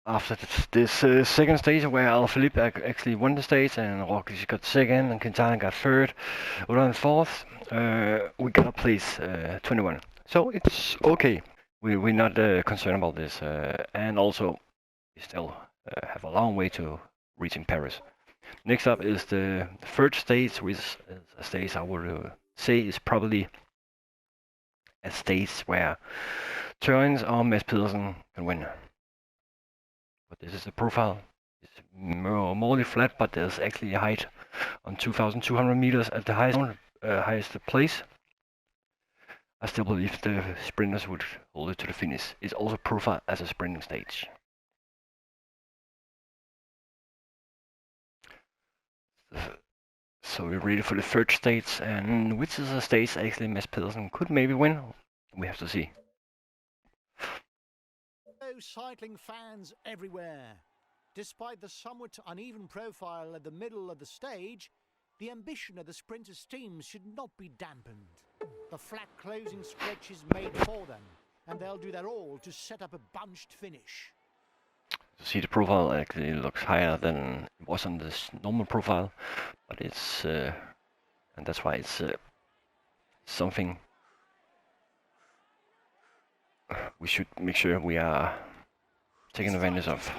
after this second stage where Alaphilippe actually won the stage and Roglic got second and Quintana got third, Uran fourth, we got place 21. So it's okay. We're not concerned about this, and also we still have a long way to reaching Paris. Next up is the third stage, which is a stage I would say is probably a stage where Turns or Mads Petersen can win. But this is the profile. It's more flat, but there's actually a height on 2,200 meters at the highest place. I still believe the sprinters would hold it to the finish. It's also profiled as a sprinting stage. So we're ready for the third stage, and which is a stage actually Mads Petersen could maybe win. We have to see. Cycling fans everywhere. Despite the somewhat uneven profile at the middle of the stage, the ambition of the sprinters' teams should not be dampened. The flat closing stretch is made for them, and they'll do their all to set up a bunched finish. See, the profile actually looks higher than it was on this normal profile, but it's and that's why it's something we should make sure we are taking advantage of.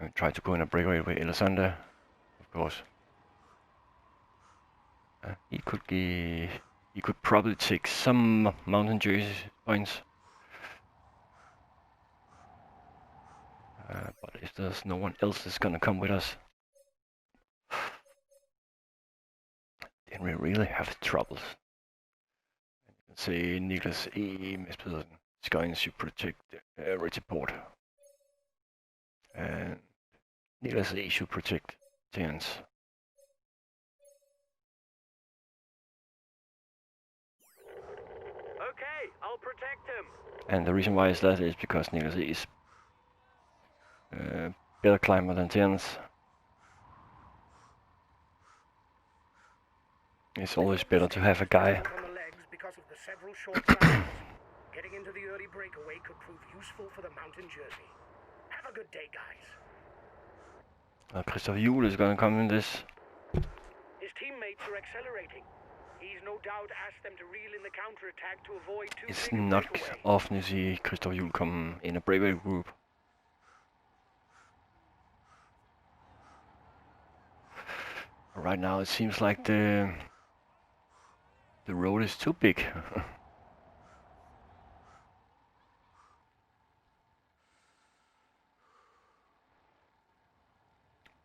We try to go in a breakaway with Alexander, of course. He could probably take some mountain jersey points. But if there's no one else that's gonna come with us, then we really have troubles. Let's say Niklas E. Mads Petersen is going to protect Richard Port. And Niklas E. should protect Jens. Okay, I'll protect him. And the reason why is that is because Niklas E. is better climber than Jens. It's always better to have a guy. Because of the several short climbs. Getting into the early breakaway could prove useful for the mountain jersey. Have a good day, guys. Christoph Juhl is gonna come in this. His teammates are accelerating. He's no doubt asked them to reel in the counterattack to avoid too It's big a not breakaway. often you see Christoph Juhl come in a breakaway group. Right now it seems like the road is too big.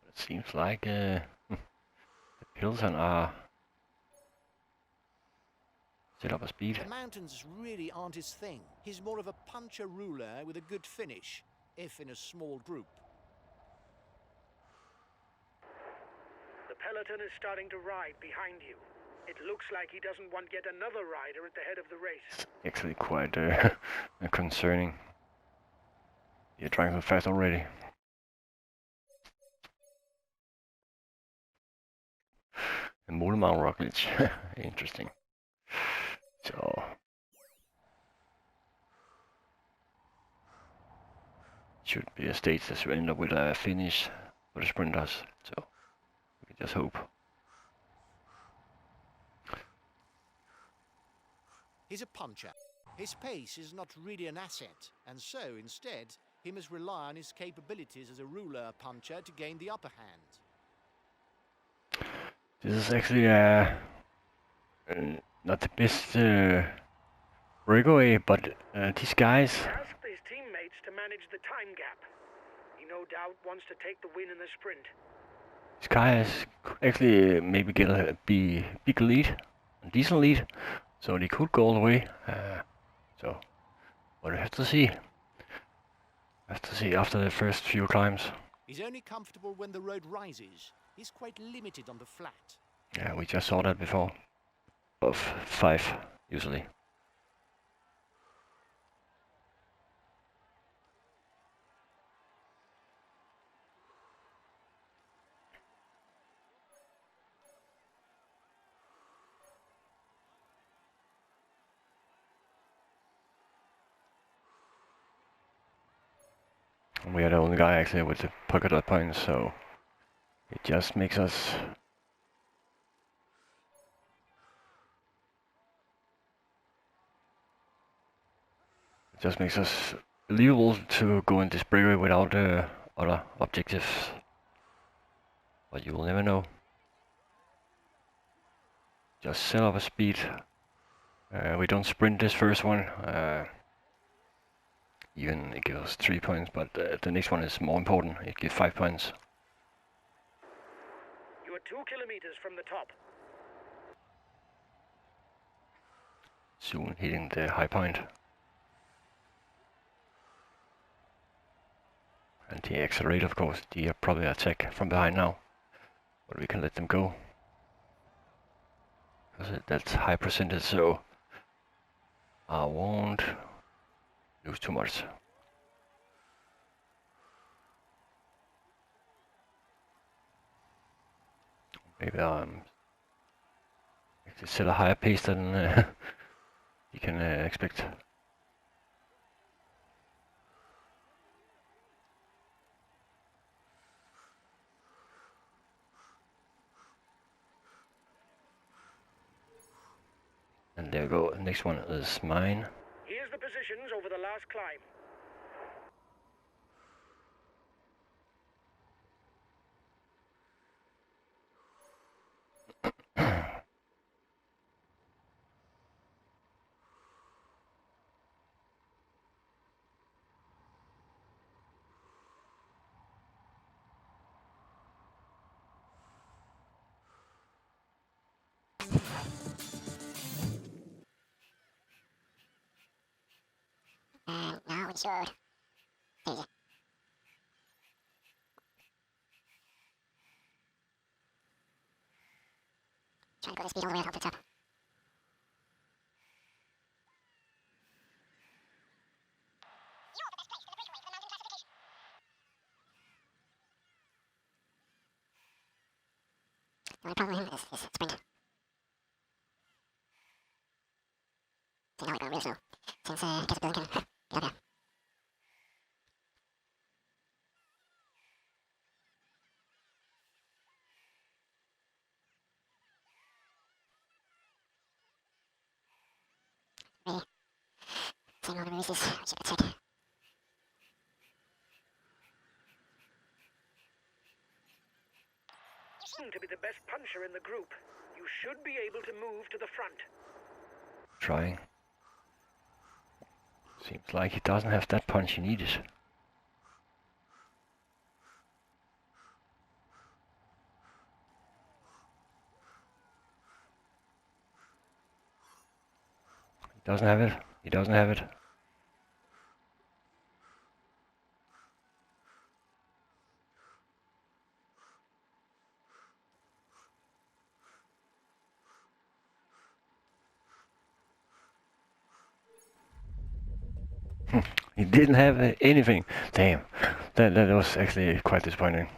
It seems like the Petersen are set up a speed. The mountains really aren't his thing. He's more of a puncher ruler with a good finish, if in a small group. The peloton is starting to ride behind you. It looks like he doesn't want yet another rider at the head of the race. Actually quite concerning. You're driving fast already. And Moleman Roglic, interesting. So should be a stage that will end up with a finish for the sprinters. So we can just hope. He's a puncher. His pace is not really an asset, and so instead he must rely on his capabilities as a ruler puncher to gain the upper hand. This is actually not the best breakaway, but these guys. He asked his teammates to manage the time gap. He no doubt wants to take the win in the sprint. These guys actually maybe get a big lead, a decent lead, so they could go all the way. So, but we have to see. Have to see after the first few climbs. He's only comfortable when the road rises. He's quite limited on the flat. Yeah, we just saw that before. Of 5 usually. We are the only guy actually with the polka dot points, so it just makes us believable to go in this breakaway without other objectives. But you will never know. Just set up a speed. We don't sprint this first one. Even it gives us 3 points, but the next one is more important. It gives 5 points. You are 2 kilometers from the top. Soon hitting the high point. And the accelerate, of course, they probably attack from behind now. But we can let them go. Because that's high percentage, so I won't lose too much. Maybe if they set a higher pace than you can expect. And there we go. Next one is mine. Here's the positions over the last climb. No, we should. Easy. Try to go the speed all the way up to the top. The only problem is sprint. So now we're going real slow. Since Petersen can get up here. Ready. Same all the races, which you could take. To be the best puncher in the group, you should be able to move to the front. Trying. Seems like he doesn't have that punch he needed. He doesn't have it. He doesn't have it. He didn't have anything. Damn. That was actually quite disappointing.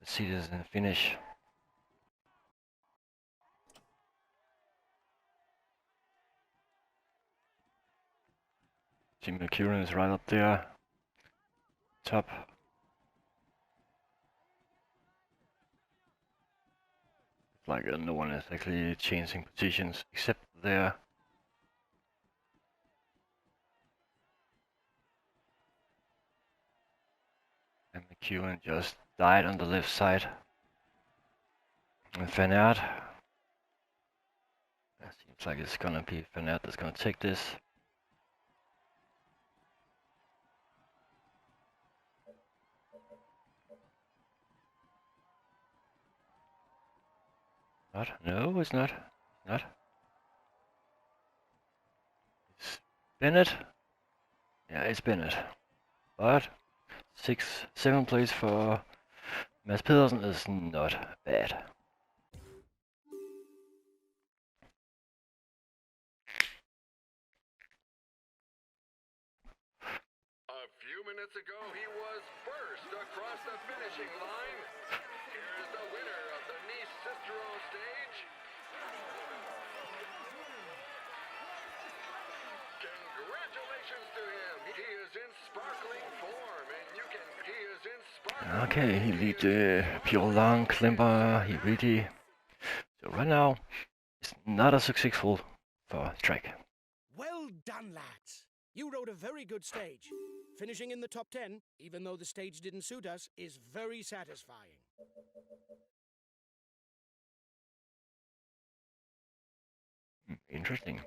Let's see this in the finish. Jim McEwen is right up there. Top. Like no one is actually changing positions except there. And McEwen just died on the left side. And Bennett. It seems like it's gonna be Bennett that's gonna take this. Not? No, it's not. Not. It's Bennett. Yeah, it's Bennett. But 7th place for Mads Petersen is not bad. A few minutes ago, he was first across the finishing line. Here's the winner of the Sisteron stage. Congratulations to him. He is in sparkling form, and he is in sparkling. Okay, he lead Pure Long, Klimper, he really. So right now, it's not as successful for track. Well done, lads. You rode a very good stage. Finishing in the top 10, even though the stage didn't suit us, is very satisfying. Interesting.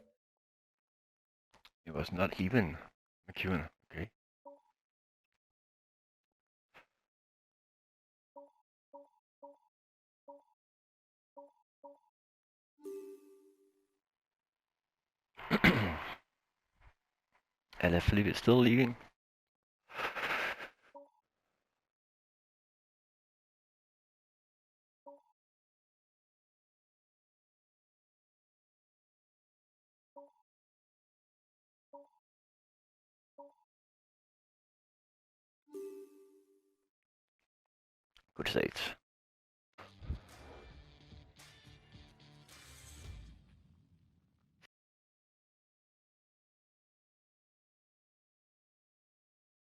It was not even McEwen. Okay. Philippe is still leading. Good stage.